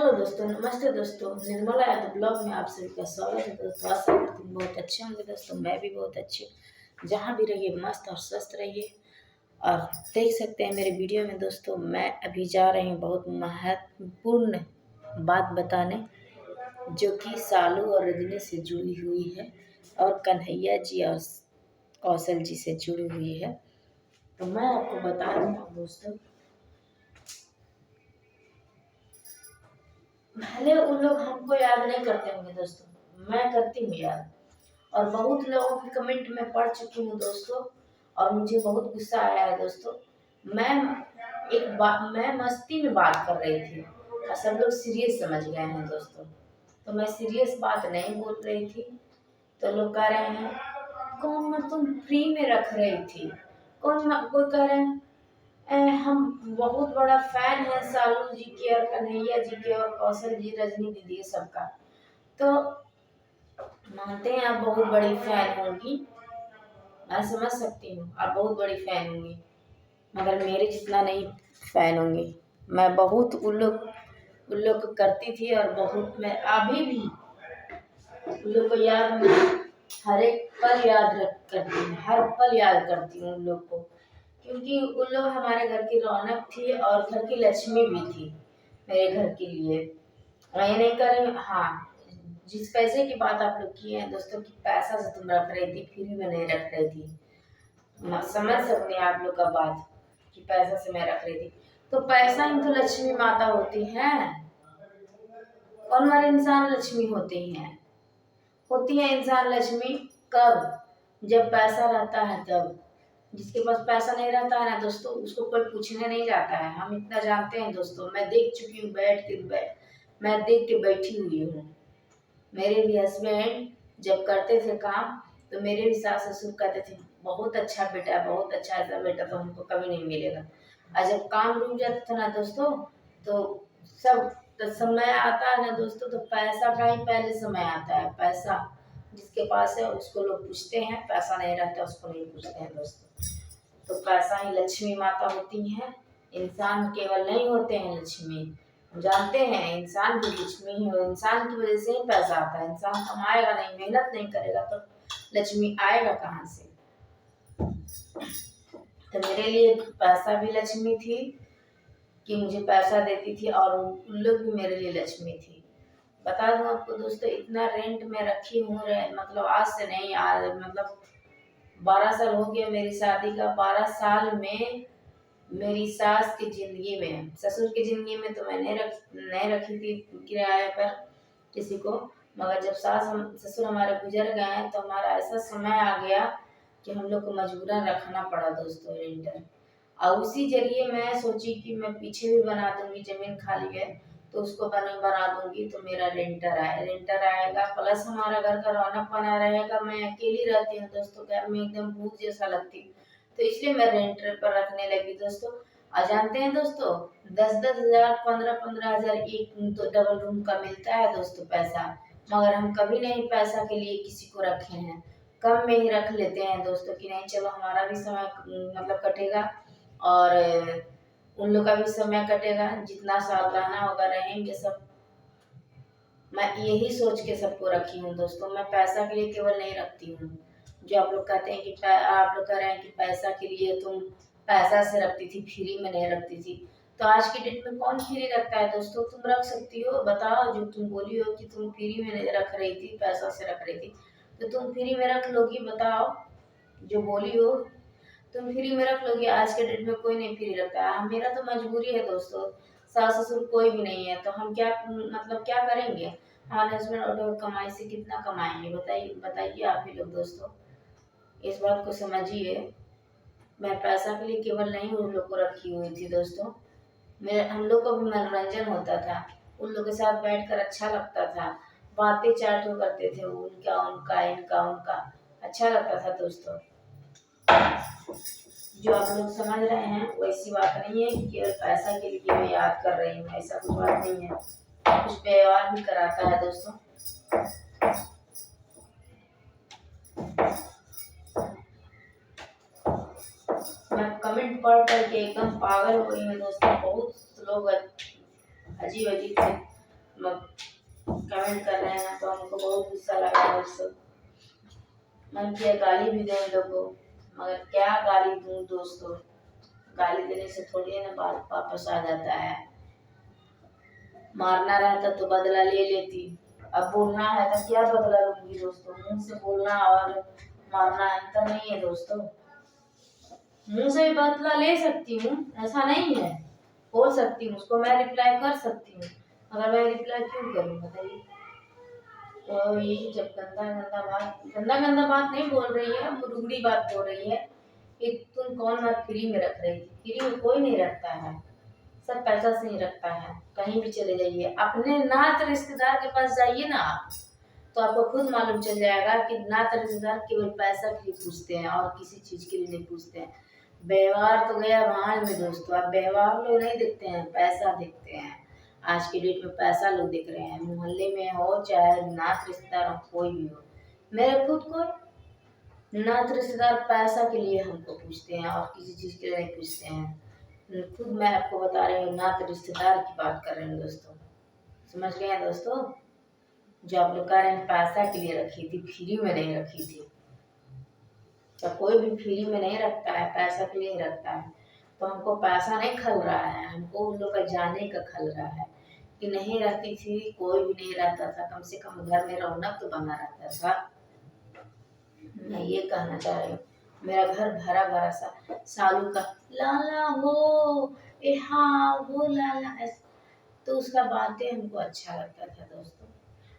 Hello दोस्तों, नमस्ते दोस्तों। निर्मला यादव ब्लॉग में आप सभी का स्वागत है दोस्तों। आशा करती हूँ बहुत अच्छे होंगे दोस्तों। मैं भी बहुत अच्छी हूँ। जहाँ भी रहिए मस्त और स्वस्थ रहिए। और देख सकते हैं मेरे वीडियो में दोस्तों, मैं अभी जा रही हूँ बहुत महत्वपूर्ण बात बताने, जो कि सालू और रजनी से जुड़ी हुई है और कन्हैया जी और कौशल जी से जुड़ी हुई है। तो मैं आपको बता दूँ दोस्तों, भले उन लोग हमको याद नहीं करते होंगे दोस्तों, मैं करती हूँ याद। और बहुत लोगों की कमेंट में पढ़ चुकी हूँ दोस्तों, और मुझे बहुत गुस्सा आया है दोस्तों। मैं मस्ती में बात कर रही थी और सब लोग सीरियस समझ गए हैं दोस्तों। तो मैं सीरियस बात नहीं बोल रही थी। तो लोग कह रहे हैं कौन मैं तुम फ्री में रख रही थी, कोई कह रहे हैं हम बहुत बड़ा फैन है सालू जी के और कन्हैया जी के और कौशल जी रजनी दीदी सबका। तो मानते हैं आप बहुत बड़ी फैन होंगी, मैं समझ सकती हूँ आप बहुत बड़ी फैन होंगी, मगर मेरे जितना नहीं फैन होंगी। मैं बहुत उन लोग को करती थी और बहुत मैं अभी भी उन लोग को याद में हर एक पल याद रख करती हूँ, हर पल याद करती हूँ उन लोग को, क्योंकि उन लोग हमारे घर की रौनक थी और घर की लक्ष्मी भी थी मेरे घर के लिए। मैं ये नहीं कर रही, हाँ जिस पैसे की बात आप लोग किए हैं दोस्तों कि पैसा से तुम रख रही थी, फ्री में नहीं रख रही थी, समझ सकते हैं आप लोग का बात कि पैसा से मैं रख रही थी। तो पैसा ही तो लक्ष्मी माता होती है। कौन हमारे इंसान लक्ष्मी होती है इंसान लक्ष्मी कब? जब पैसा रहता है तब। जिसके पास पैसा नहीं रहता है ना दोस्तों, उसको कोई पूछने नहीं जाता है। हम इतना जानते हैं दोस्तों, मैं देख चुकी हूँ मैं देख के बैठी हुई हूँ। मेरे भी हस्बैंड जब करते थे काम, तो मेरे भी सास ससुर कहते थे बहुत अच्छा बेटा, बहुत अच्छा, ऐसा बेटा तो हमको कभी नहीं मिलेगा। और जब काम रुक जाता था ना दोस्तों, तो सब तो समय आता है ना दोस्तों, तो पैसा का ही पहले समय आता है। पैसा जिसके पास है उसको लोग पूछते हैं, पैसा नहीं रहता उसको नहीं पूछते हैं दोस्तों। तो पैसा ही लक्ष्मी माता होती है, इंसान केवल नहीं होते हैं लक्ष्मी। हम जानते हैं इंसान भी लक्ष्मी ही हो, इंसान की वजह से ही पैसा आता है। इंसान कमाएगा नहीं, मेहनत नहीं करेगा तो लक्ष्मी आएगा कहाँ से? तो मेरे लिए पैसा भी लक्ष्मी थी कि मुझे पैसा देती थी, और उन लोग भी मेरे लिए लक्ष्मी थी। बता दूं आपको दोस्तों, इतना रेंट में रखी हूँ, मतलब आज से नहीं, आज मतलब 12 साल हो गया मेरी शादी का। 12 साल में मेरी सास की जिंदगी में, ससुर की जिंदगी में तो मैं नहीं रखी थी किराए पर किसी को, मगर जब ससुर हमारे गुजर गए तो हमारा ऐसा समय आ गया कि हम लोग को मजबूरन रखना पड़ा दोस्तों रेंटर। और उसी जरिए मैं सोची कि मैं पीछे भी बना दूंगी, जमीन खाली है तो उसको बना दूंगी, तो मेरा रेंटर आएगा, प्लस हमारा घर का रौनक बना रहेगा। मैं अकेली रहती हूँ दोस्तों, घर में एकदम भूत जैसा लगती, तो इसलिए मैं रेंटर पर रखने लगी दोस्तों। और जानते हैं दोस्तों, 10-10 हजार, 15-15 हजार एक तो डबल रूम का मिलता है दोस्तों पैसा, मगर हम कभी नहीं पैसा के लिए किसी को रखे हैं। कम में ही रख लेते हैं दोस्तों कि नहीं चलो हमारा भी समय मतलब कटेगा, और उन लोग का भी समय कटेगा, जितना साल रहना होगा रहेंगे सब। मैं यही सोच के सबको रखी हूँ दोस्तों, मैं पैसा के लिए केवल नहीं रखती हूँ। जो आप लोग कहते हैं कि आप लोग कह रहे हैं कि पैसा के लिए तुम पैसा से रखती थी, फ्री में नहीं रखती थी। तो आज की डेट में कौन फ्री रखता है दोस्तों? तुम रख सकती हो, बताओ। जो तुम बोली हो कि तुम फ्री में नहीं रख रही थी, पैसा से रख रही थी, तो तुम फ्री में रख लोगी? बताओ, जो बोली हो तुम फ्री में रख लोगे। आज के डेट में कोई नहीं फ्री रखता है। मेरा तो मजबूरी है दोस्तों, सास ससुर कोई भी नहीं है, तो हम क्या मतलब क्या करेंगे? हमारे हस्बैंड और कमाई से कितना कमाएंगे? बताइए बताइए आप ही लोग दोस्तों, इस बात को समझिए। मैं पैसा के लिए केवल नहीं उन लोग को रखी हुई थी दोस्तों। मेरे हम लोग को भी मनोरंजन होता था, उन लोग के साथ बैठकर अच्छा लगता था, बातें चाटो करते थे, उनका उनका इनका उनका, अच्छा लगता था दोस्तों। जो आप लोग समझ रहे हैं वैसी बात नहीं है कि केवल पैसा के लिए मैं याद कर रही हूँ, ऐसा कुछ बात नहीं है। कुछ व्यवहार भी कराता है दोस्तों। मैं कमेंट पढ़ करके एकदम पागल हो गई हूँ दोस्तों। बहुत लोग अजीब अजीब से कमेंट कर रहे हैं तो हमको बहुत गुस्सा लगा दोस्तों। मन किया गाली भी दें लोगों को, मगर क्या गाली दूं दोस्तों, गाली देने से थोड़ी ना बात वापस आ जाता है। मारना रहता तो बदला ले लेती, अब बोलना है तो क्या बदला लूंगी दोस्तों। मुंह से बोलना और मारना अंतर नहीं है दोस्तों। मुंह से भी बदला ले सकती हूँ, ऐसा नहीं है, बोल सकती हूँ, उसको मैं रिप्लाई कर सकती हूँ, अगर मैं रिप्लाई क्यों करूँ बताइए। तो ये जब गंदा गंदा बात नहीं बोल रही है, वो रुगड़ी बात बोल रही है कि तुम कौन बात फ्री में रख रही थी। फ्री में कोई नहीं रखता है, सब पैसा से ही रखता है। कहीं भी चले जाइए, अपने नात रिश्तेदार के पास जाइए ना आप, तो आपको खुद मालूम चल जाएगा कि नात रिश्तेदार केवल पैसा के लिए पूछते हैं और किसी चीज के लिए नहीं पूछते हैं। व्यवहार तो गया भाड़ में दोस्तों, आप व्यवहार लोग नहीं देखते हैं, पैसा देखते हैं। आज के डेट में पैसा लोग देख रहे हैं, मोहल्ले में हो चाहे नात रिश्तेदार हो कोई भी हो। मेरे खुद को नात रिश्तेदार पैसा के लिए हमको पूछते हैं और किसी चीज के लिए नहीं पूछते हैं। खुद मैं आपको बता रही हूँ, नात रिश्तेदार की बात कर रही हूँ दोस्तों, समझ गए हैं दोस्तों। जो आप लोग कह रहे हैं पैसा के लिए रखी थी, फ्री में नहीं रखी थी। तो कोई भी फ्री में नहीं रखता है, पैसा के लिए रखता है। तो हमको पैसा नहीं खल रहा है, हमको उन लोग का जाने का खल रहा है कि नहीं रहती थी, कोई भी नहीं रहता था, कम से कम घर में रौनक तो बना रहता था। मैं ये कहना चाह रही हूँ, मेरा घर भरा भरा सा सालू का लाला हो, ए हाँ वो लाला, तो उसका बातें हमको अच्छा लगता था दोस्तों।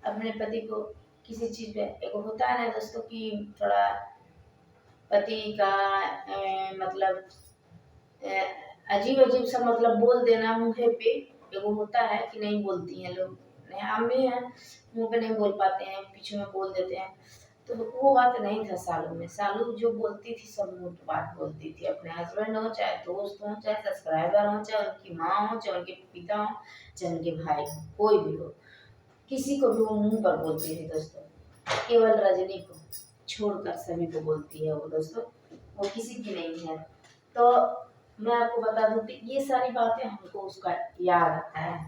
अपने पति को किसी चीज पे एक होता है ना दोस्तों कि थोड़ा पति का मतलब अजीब अजीब सा मतलब बोल देना मुँह पे, एगो होता है कि नहीं बोलती हैं लोग, हम भी हैं मुँह पे नहीं बोल पाते हैं, पीछे में बोल देते हैं। तो वो बात नहीं था सालू में। सालू जो बोलती थी सब मुँह की बात बोलती थी, अपने हस्बैंड हो चाहे दोस्त हो चाहे सब्सक्राइबर हो चाहे उनकी माँ हो चाहे उनके पिता हो चाहे उनके भाई हो, कोई भी हो, किसी को भी वो मुँह पर बोलती थी दोस्तों। केवल रजनी को छोड़कर सभी को बोलती है वो दोस्तों, वो किसी की नहीं है। तो मैं आपको बता दूं कि ये सारी बातें हमको उसका याद आता है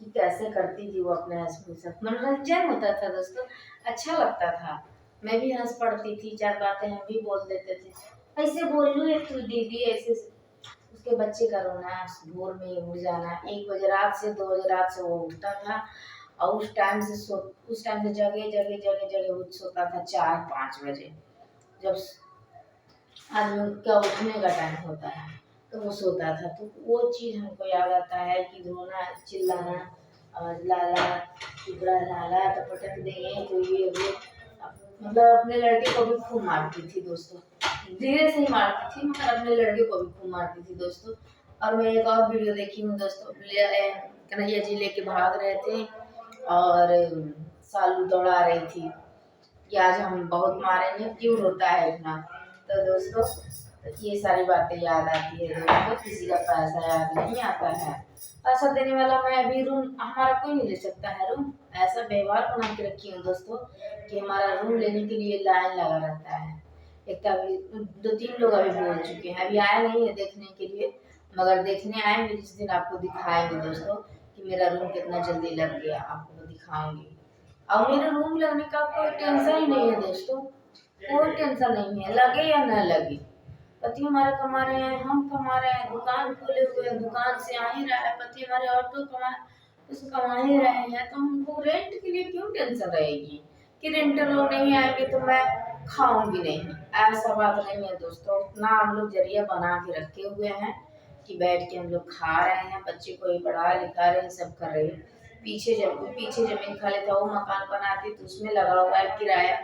कि कैसे करती थी वो अपने हस्बैंड से। मनोरंजन होता था दोस्तों, अच्छा लगता था। मैं भी हंस पड़ती थी, चार बातें हम भी बोल देते थे, ऐसे बोल लू एक दीदी ऐसे। उसके बच्चे का रोना, भोर में उठ जाना, 1 बजे रात से 2 बजे रात से वो उठता था और उस टाइम से जगह जगह जगह जगह उठ सोता था 4-5 बजे। जब आदमी का उठने का टाइम होता है तो वो सोता था। तो वो चीज़ हमको याद आता है कि रोना चिल्लाना और लाला टुकड़ा लाला तो पटक देंगे तो ये मतलब अपने लड़के को भी खूब मारती थी दोस्तों, धीरे से ही मारती थी मगर अपने लड़के को भी खूब मारती थी दोस्तों। और मैं एक और वीडियो देखी हूँ दोस्तों, कन्हैया जी लेके भाग रहे थे और सालू दौड़ा रही थी कि आज हम बहुत मारेंगे, क्यों रोता है इतना। तो दोस्तों ये सारी बातें याद आती है दोस्तों, किसी का पैसा याद नहीं आता है। पैसा देने वाला मैं अभी रूम हमारा कोई नहीं ले सकता है रूम, ऐसा व्यवहार बना के रखी हूँ दोस्तों कि हमारा रूम लेने के लिए लाइन लगा रहता है। एक अभी 2-3 लोग अभी बोल चुके हैं, अभी आए नहीं है देखने के लिए, मगर देखने आएंगे जिस दिन आपको दिखाएंगे दोस्तों कि मेरा रूम कितना जल्दी लग गया, आपको दिखाऊंगी। और मेरे रूम लगने का कोई टेंशन ही नहीं है दोस्तों, कोई टेंशन नहीं है, लगे या न लगे। पति हमारे कमा रहे हैं, हम कमा रहे हैं, दुकान खोले हुए हैं, दुकान से आ ही रहा है, पति हमारे ऑटो कमा ही रहे हैं, तो हमको रेंट के लिए क्यों टेंशन रहेगी कि रेंटर लोग नहीं आएंगे तो मैं खाऊंगी नहीं। ऐसा बात नहीं है दोस्तों, उतना हम लोग जरिया बना के रखे हुए हैं कि बैठ के हम लोग खा रहे हैं, बच्चे को ही पढ़ा लिखा रहे हैं, सब कर रहे हैं। पीछे जमीन खाली था वो मकान बनाती तो उसमें लगा हुआ है किराया,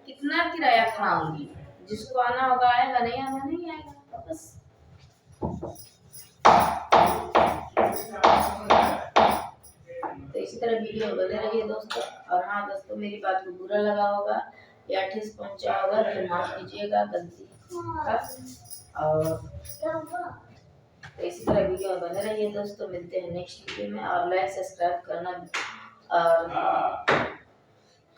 कितना किराया खाऊंगी। जिसको आना होगा आएगा, नहीं आना नहीं आएगा बस। तो इसी तरह वीडियो बने रहिए दोस्तों। और हाँ दोस्तों, मेरी बात को बुरा लगा होगा या ठेस पहुंचा होगा तो माफ कीजिएगा गलती का। और तो इसी तरह वीडियो में बने रहिए दोस्तों, मिलते हैं नेक्स्ट वीडियो में। और लाइक सब्सक्राइब करना और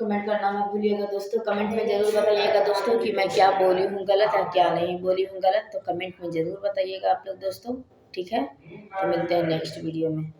कमेंट करना मत भूलिएगा दोस्तों। कमेंट में ज़रूर बताइएगा दोस्तों कि मैं क्या बोली हूँ गलत है, क्या नहीं बोली हूँ गलत, तो कमेंट में ज़रूर बताइएगा आप लोग दोस्तों, ठीक है। तो मिलते हैं नेक्स्ट वीडियो में।